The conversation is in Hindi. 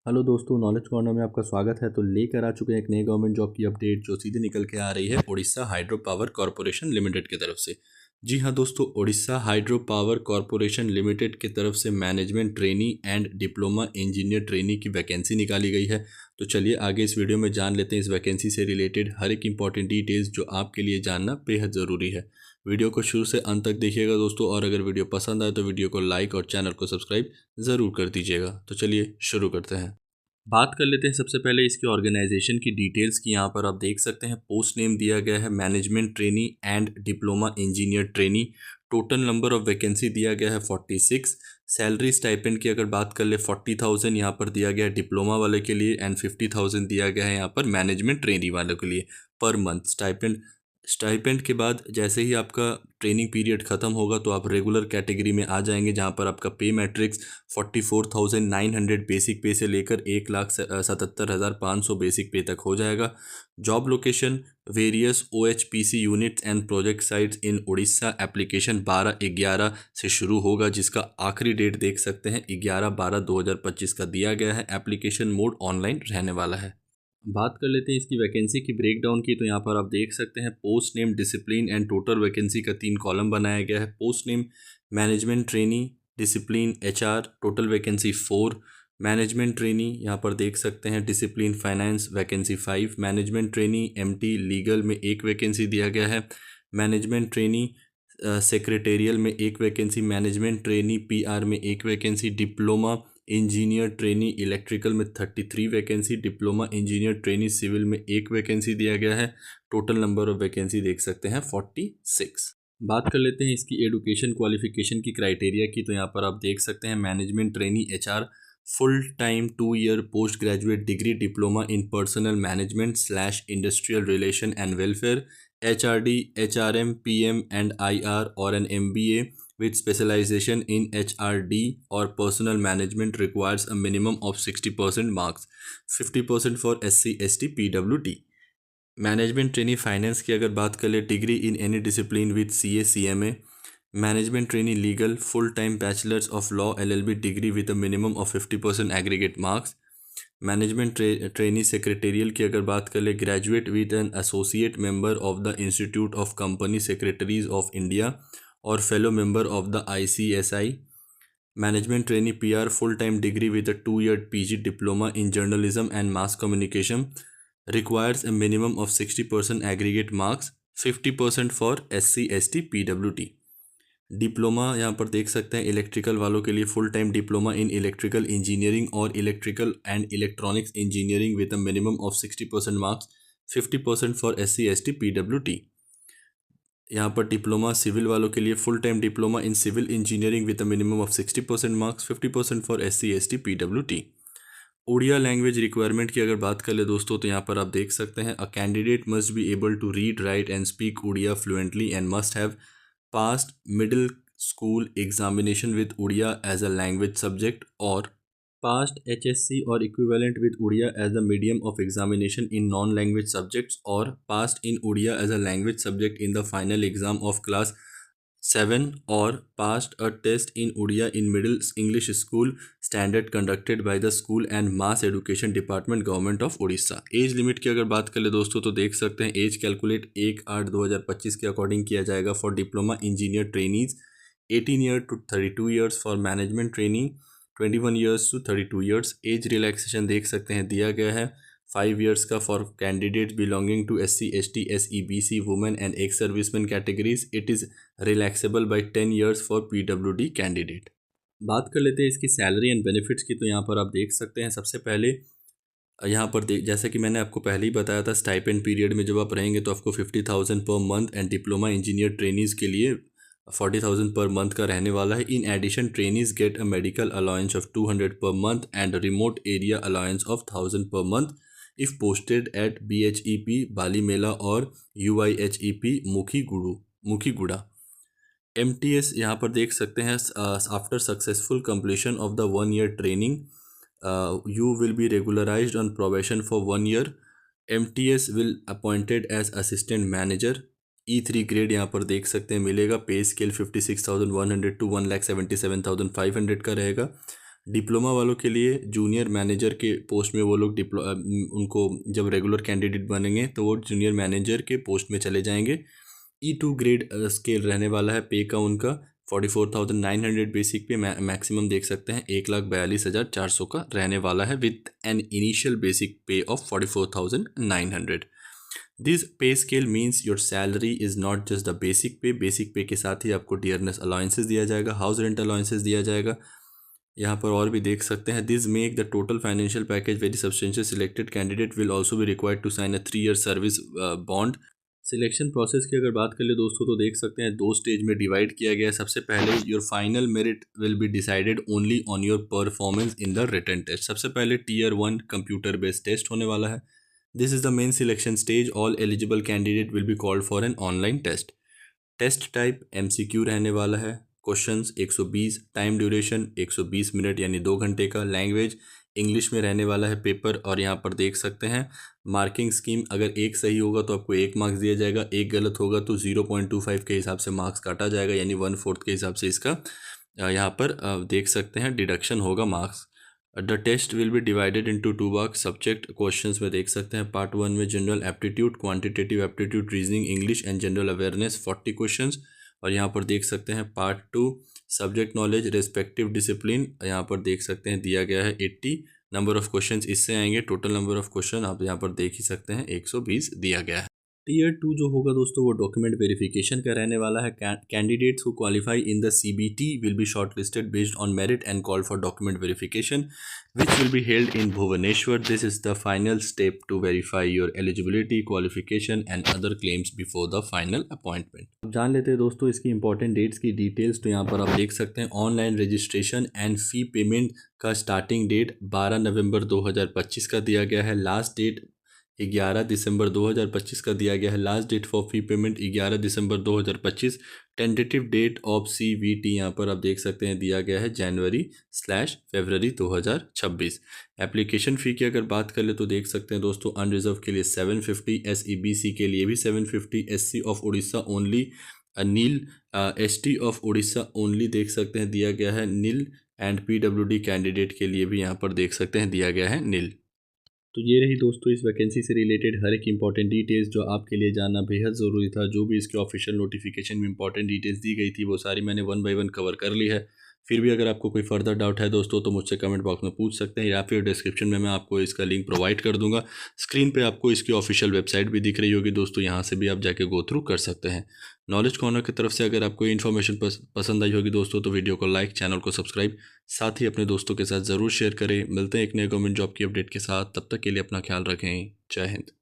हेलो दोस्तों, नॉलेज कॉर्नर में आपका स्वागत है। तो लेकर आ चुके हैं एक नए गवर्नमेंट जॉब की अपडेट जो सीधे निकल के आ रही है Odisha hydro power corporation limited की तरफ से। जी हाँ दोस्तों, Odisha hydro power corporation limited की तरफ से management trainee and diploma engineer trainee की वैकेंसी निकाली गई है। तो चलिए आगे इस वीडियो में जान लेते हैं इस वैकेंसी से रिलेटेड हर एक इंपॉर्टेंट डिटेल्स जो आपके लिए जानना बेहद ज़रूरी है। वीडियो को शुरू से अंत तक देखिएगा दोस्तों, और अगर वीडियो पसंद आए तो वीडियो को लाइक और चैनल को सब्सक्राइब ज़रूर कर दीजिएगा। तो चलिए शुरू करते हैं। बात कर लेते हैं सबसे पहले इसकी ऑर्गेनाइजेशन की डिटेल्स की। यहाँ पर आप देख सकते हैं पोस्ट नेम दिया गया है management trainee and diploma engineer trainee. Total number of vacancy दिया गया है 46। सैलरी स्टाइपेंड की अगर बात कर ले 40,000 यहाँ पर दिया गया है डिप्लोमा वाले के लिए एंड 50,000 दिया गया है यहाँ पर मैनेजमेंट ट्रेनी वालों के लिए पर मंथ। स्टाइपेंड के बाद जैसे ही आपका ट्रेनिंग पीरियड ख़त्म होगा तो आप रेगुलर कैटेगरी में आ जाएंगे, जहां पर आपका पे मैट्रिक्स 44,900 बेसिक पे से लेकर 1,77,500 बेसिक पे तक हो जाएगा। Job location various OHPC units and project sites in Orissa. Application 12/11 से शुरू होगा, जिसका आखिरी डेट देख सकते हैं 11/12/2025 का दिया गया है। एप्लीकेशन मोड ऑनलाइन रहने वाला है। बात कर लेते हैं इसकी वैकेंसी की ब्रेकडाउन की। तो यहाँ पर आप देख सकते हैं post name, discipline and total vacancy का 3 कॉलम बनाया गया है। Post name management trainee, discipline HR, total vacancy 4। Management trainee यहाँ पर देख सकते हैं discipline finance vacancy 5। Management trainee MT legal में 1 वैकेंसी दिया गया है। मैनेजमेंट ट्रेनी सेक्रेटेरियल में 1 वैकेंसी। मैनेजमेंट ट्रेनी PR में 1 vacancy. Diploma engineer trainee electrical में 33 vacancy. Diploma engineer trainee civil में 1 वैकेंसी दिया गया है। टोटल नंबर ऑफ वैकेंसी देख सकते हैं 46। बात कर लेते हैं इसकी एडुकेशन क्वालिफिकेशन की क्राइटेरिया की। तो यहाँ पर आप देख सकते हैं management trainee HR full time 2 year post graduate degree diploma in personal management / industrial relation and welfare, HRD HRM PM and IR or an MBA with specialization in HRD or personal management requires a minimum of 60% marks, 50% for SC ST PWD। Management trainee finance की अगर बात कर ले degree in any discipline with CA CMA। Management trainee legal full time bachelors of law LLB degree with a minimum of 50% aggregate marks. Management trainee secretarial की अगर बात कर ले graduate with an associate member of the institute of company secretaries of India और fellow member of the ICSI। Management trainee PR full time degree with a 2 year PG diploma in journalism and mass communication requires a minimum of 60% aggregate marks, 50% for SC ST PWD। Diploma यहाँ पर देख सकते हैं इलेक्ट्रिकल वालों के लिए full time diploma in electrical engineering और electrical and electronics engineering with a minimum of 60% marks, 50% for SC ST PWD। यहाँ पर डिप्लोमा सिविल वालों के लिए full time diploma in civil engineering with a minimum of 60% marks, 50% for SC ST PWD। Odia language requirement की अगर बात कर ले दोस्तों तो यहाँ पर आप देख सकते हैं a candidate must be able to read write and speak Odia fluently and must have passed middle school examination with Odia as a language subject और पास्ड HSC और equivalent with Odia as a medium of examination in non language subjects और passed in Odia as a language subject in the final exam of class 7 और passed a test in Odia in Middle English School Standard conducted by the School and Mass Education Department Government of Odisha। Age limit की अगर बात कर ले दोस्तों तो देख सकते हैं एज कैलकुलेट 1/8/2025 के अकॉर्डिंग किया जाएगा for diploma engineer trainees 18 year to 32 years, for management trainee 21 years to 32 years. Age relaxation देख सकते हैं दिया गया है 5 ईयर्स का for candidate belonging to SC ST SE BC women and ex serviceman categories. It is relaxable by 10 years for PWD candidate. बात कर लेते हैं इसकी सैलरी एंड बेनिफिट्स की। तो यहाँ पर आप देख सकते हैं सबसे पहले यहाँ पर जैसा कि मैंने आपको पहले ही बताया था स्टाइपेंड पीरियड में जब आप रहेंगे तो आपको 50,000 per month and diploma engineer trainees के लिए 40,000 पर मंथ का रहने वाला है। In addition trainees get a medical allowance of 200 per month and remote area allowance of 1000 per month if posted at BHEP Balimela और UIHEP मुखीगुड़ा। MTS यहाँ पर देख सकते हैं after successful completion of the 1 year training you will be regularised on probation for 1 year. MTS will appointed as assistant manager. E3 grade यहाँ पर देख सकते हैं मिलेगा। पे स्केल 56,100 to 1,77,500 का रहेगा। डिप्लोमा वालों के लिए जूनियर मैनेजर के पोस्ट में वो लोग उनको जब रेगुलर कैंडिडेट बनेंगे तो वो जूनियर मैनेजर के पोस्ट में चले जाएंगे। E2 ग्रेड स्केल रहने वाला है। पे का उनका 44,900 बेसिक पे, मैक्सिमम देख सकते हैं 1,42,400 का रहने वाला है विथ एन इनिशियल बेसिक पे ऑफ 44,900। दिस पे scale means your salary is not just the basic पे के साथ ही आपको डियरनेस अलाउंसेस दिया जाएगा, हाउस रेंट अलाउंसेस दिया जाएगा। यहाँ पर और भी देख सकते हैं, this make the total financial package very substantial. Selected candidate will also be required to sign a 3 year service bond. Selection process की अगर बात कर ले दोस्तों तो देख सकते हैं 2 स्टेज में डिवाइड किया गया है। सबसे पहले your final merit will be decided only on your performance in the written test. सबसे पहले Tier 1 कंप्यूटर बेस्ड टेस्ट होने वाला है। This is the main selection stage. All eligible candidate will be called for an online test. Test type MCQ रहने वाला है। क्वेश्चंस 120, टाइम ड्यूरेशन 120 मिनट यानी 2 घंटे का। लैंग्वेज इंग्लिश में रहने वाला है पेपर। और यहाँ पर देख सकते हैं मार्किंग स्कीम, अगर एक सही होगा तो आपको 1 मार्क्स दिया जाएगा, एक गलत होगा तो 0.25 के हिसाब से मार्क्स काटा जाएगा, यानी 1/4 के हिसाब से इसका यहाँ पर देख सकते हैं डिडक्शन होगा marks. The test will be divided into 2 parts. Subject questions में देख सकते हैं पार्ट 1 में general aptitude, quantitative aptitude, reasoning, English and general awareness 40 questions. और यहाँ पर देख सकते हैं part 2 subject knowledge respective discipline, यहाँ पर देख सकते हैं दिया गया है 80 नंबर ऑफ क्वेश्चंस इससे आएंगे। टोटल नंबर ऑफ क्वेश्चन आप यहाँ पर देख ही सकते हैं 120 दिया गया है। Tier 2 जो होगा दोस्तों वो डॉक्यूमेंट वेरिफिकेशन का रहने वाला है। Candidates who qualify in the CBT will be shortlisted based on merit and call for document verification which will be held in Bhubaneswar. This is the final step to verify your eligibility, qualification and other claims before the final appointment. अब जान लेते हैं दोस्तों इसकी इंपॉर्टेंट डेट्स की डिटेल्स। तो यहाँ पर आप देख सकते हैं online registration and fee payment का स्टार्टिंग डेट 12 नवंबर 2025 का दिया गया है। लास्ट डेट 11 दिसंबर 2025 का दिया गया है। Last date for fee payment 11 December 2025। Tentative date of CBT यहाँ पर आप देख सकते हैं दिया गया है जनवरी/फरवरी 2026। एप्लीकेशन फ़ी की अगर बात कर ले तो देख सकते हैं दोस्तों अनरिजर्व के लिए 750, SEBC के लिए भी 750, SC of Orissa only nil, ST of Orissa only देख सकते हैं दिया गया है नील एंड PWD कैंडिडेट के लिए भी यहाँ पर देख सकते हैं दिया गया है नील। तो ये रही दोस्तों इस वैकेंसी से रिलेटेड हर एक इंपॉर्टेंट डिटेल्स जो आपके लिए जानना बेहद ज़रूरी था। जो भी इसके ऑफिशियल नोटिफिकेशन में इंपॉर्टेंट डिटेल्स दी गई थी वो सारी मैंने 1 बाय 1 कवर कर ली है। फिर भी अगर आपको कोई फर्दर डाउट है दोस्तों तो मुझसे कमेंट बॉक्स में पूछ सकते हैं या फिर डिस्क्रिप्शन में मैं आपको इसका लिंक प्रोवाइड कर दूंगा। स्क्रीन पे आपको इसकी ऑफिशियल वेबसाइट भी दिख रही होगी दोस्तों, यहाँ से भी आप जाके गो थ्रू कर सकते हैं। नॉलेज कॉर्नर की तरफ से अगर आपको इन्फॉर्मेशन पसंद आई होगी दोस्तों तो वीडियो को लाइक, चैनल को सब्सक्राइब, साथ ही अपने दोस्तों के साथ ज़रूर शेयर करें। मिलते हैं एक नए गवर्नमेंट जॉब की अपडेट के साथ, तब तक के लिए अपना ख्याल रखें। जय हिंद।